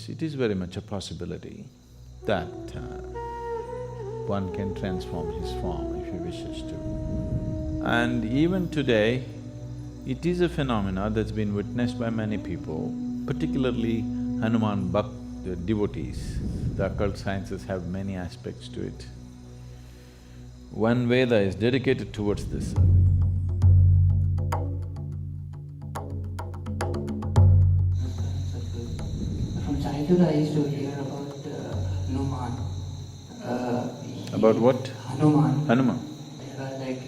yes, it is very much a possibility that one can transform his form if he wishes to. And even today, it is a phenomena that's been witnessed by many people, particularly Hanuman the devotees. The occult sciences have many aspects to it. One Veda is dedicated towards this. From childhood, I used to hear about Hanuman. About what? Hanuman. Hanuman.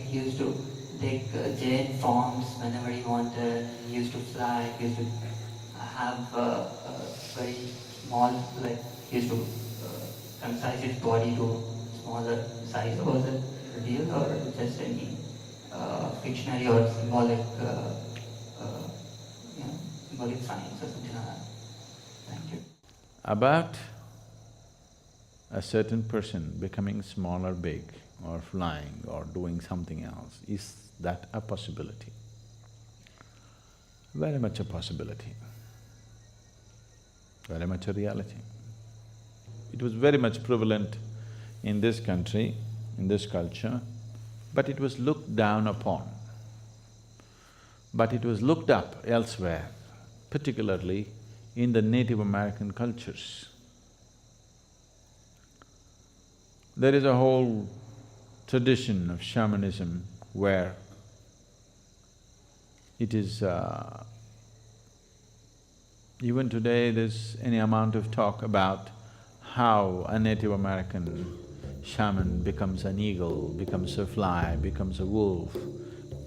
He used to take giant forms whenever he wanted. He used to fly. He used to have a very small, he used to concise his body to smaller size. Was it real or just any fictionary or symbolic, symbolic science or something like that? Thank you. About a certain person becoming small or big or flying or doing something else, is that a possibility? Very much a possibility, very much a reality. It was very much prevalent in this country, in this culture, but it was looked down upon. But it was looked up elsewhere, particularly in the Native American cultures. There is a whole tradition of shamanism where it is… even today there's any amount of talk about how a Native American shaman becomes an eagle, becomes a fly, becomes a wolf,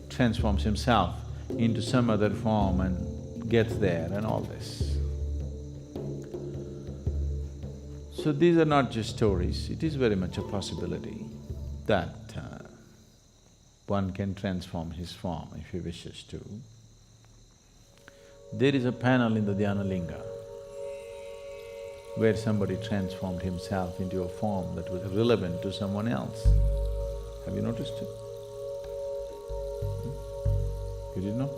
transforms himself into some other form and gets there and all this. So these are not just stories, it is very much a possibility that one can transform his form if he wishes to. There is a panel in the Dhyana Linga where somebody transformed himself into a form that was relevant to someone else. Have you noticed it? You did not?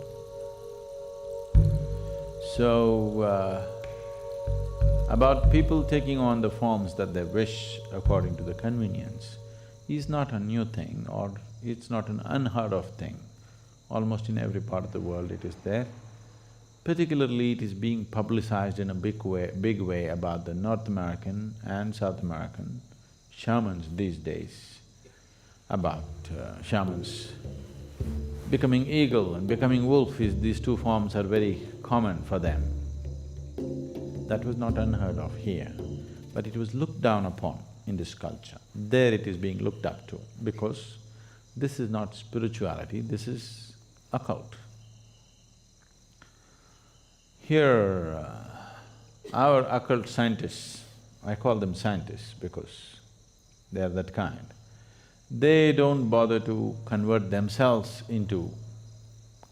So, about people taking on the forms that they wish according to the convenience is not a new thing or it's not an unheard of thing. Almost in every part of the world it is there. Particularly it is being publicized in a big way about the North American and South American shamans these days, about shamans becoming eagle and becoming wolf these two forms are very common for them. That was not unheard of here, but it was looked down upon in this culture. There it is being looked up to because this is not spirituality, this is occult. Here, our occult scientists, I call them scientists because they are that kind, they don't bother to convert themselves into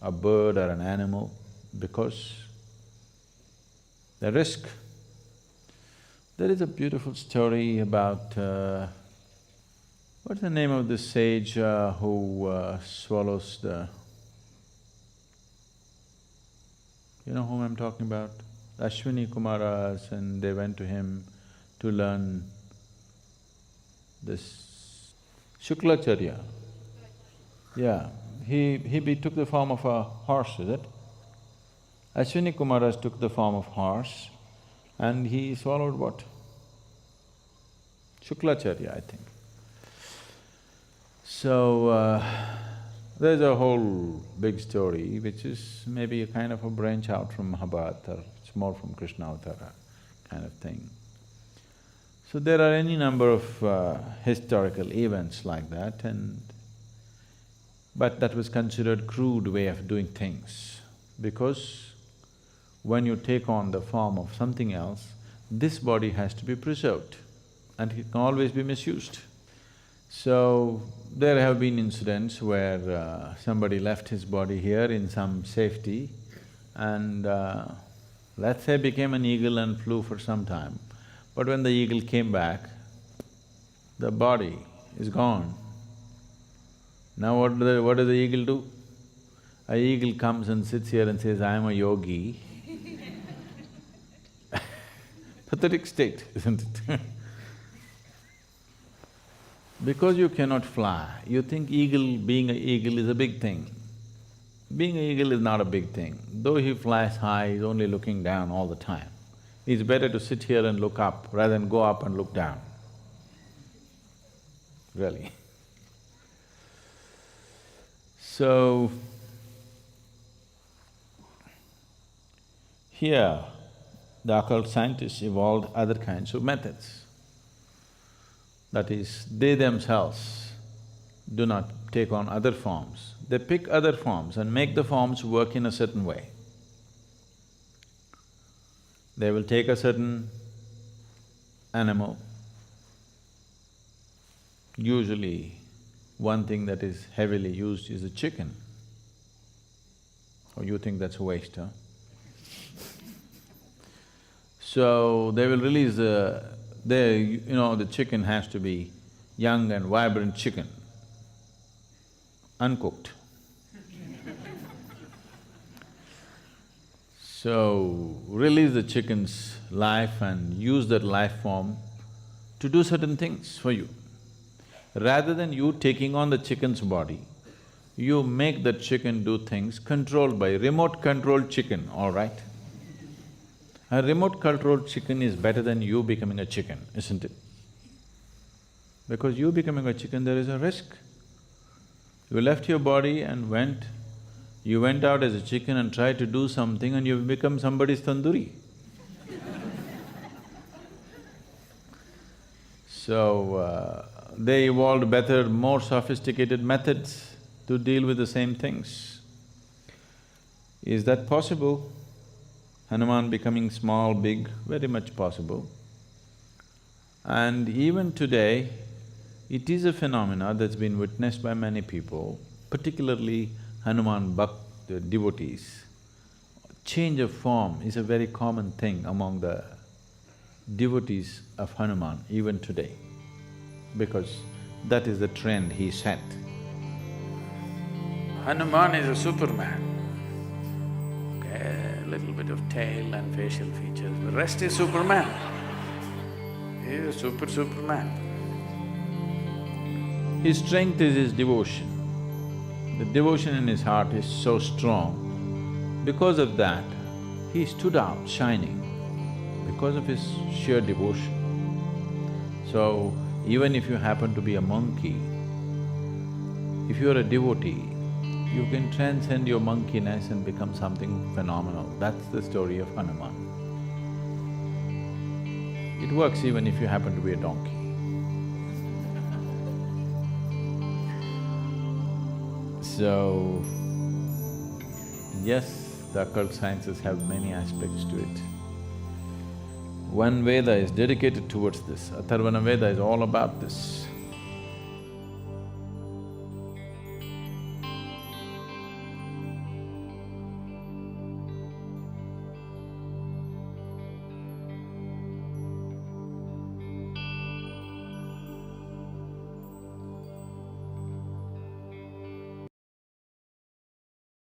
a bird or an animal because the risk. There is a beautiful story about… what's the name of this sage who swallows the… You know whom I'm talking about? Ashwini Kumaras, and they went to him to learn this Shuklacharya. Yeah, he took the form of a horse, is it? Ashwini Kumaras took the form of horse and he swallowed what? Shuklacharya, I think. So, there's a whole big story which is maybe a kind of a branch out from Mahabharata, or it's more from Krishna Avtara kind of thing. So there are any number of historical events like that but that was considered crude way of doing things because when you take on the form of something else, this body has to be preserved and it can always be misused. So, there have been incidents where somebody left his body here in some safety and let's say became an eagle and flew for some time. But when the eagle came back, the body is gone. Now what does the eagle do? A eagle comes and sits here and says, I am a yogi. pathetic state, isn't it? Because you cannot fly, you think being an eagle is a big thing. Being an eagle is not a big thing. Though he flies high, he's only looking down all the time. It's better to sit here and look up rather than go up and look down. Really. So, here, the occult scientists evolved other kinds of methods. That is, they themselves do not take on other forms. They pick other forms and make the forms work in a certain way. They will take a certain animal. Usually, one thing that is heavily used is a chicken. Oh, you think that's a waste, huh? So, they will release the chicken has to be young and vibrant chicken, uncooked. So, release the chicken's life and use that life form to do certain things for you. Rather than you taking on the chicken's body, you make that chicken do things controlled by remote-controlled chicken, all right? A remote-controlled chicken is better than you becoming a chicken, isn't it? Because you becoming a chicken, there is a risk. You left your body and you went out as a chicken and tried to do something and you've become somebody's tandoori. So, they evolved better, more sophisticated methods to deal with the same things. Is that possible? Hanuman becoming small, big, very much possible. And even today, it is a phenomena that's been witnessed by many people, particularly Hanuman devotees. Change of form is a very common thing among the devotees of Hanuman even today, because that is the trend he set. Hanuman is a superman. Okay, a little bit of tail and facial features, the rest is Superman. He is a Superman. His strength is his devotion. The devotion in his heart is so strong. Because of that, he stood out shining, because of his sheer devotion. So, even if you happen to be a monkey, if you're a devotee, you can transcend your monkeyness and become something phenomenal. That's the story of Hanuman. It works even if you happen to be a donkey. So, yes, the occult sciences have many aspects to it. One Veda is dedicated towards this, Atharvana Veda is all about this.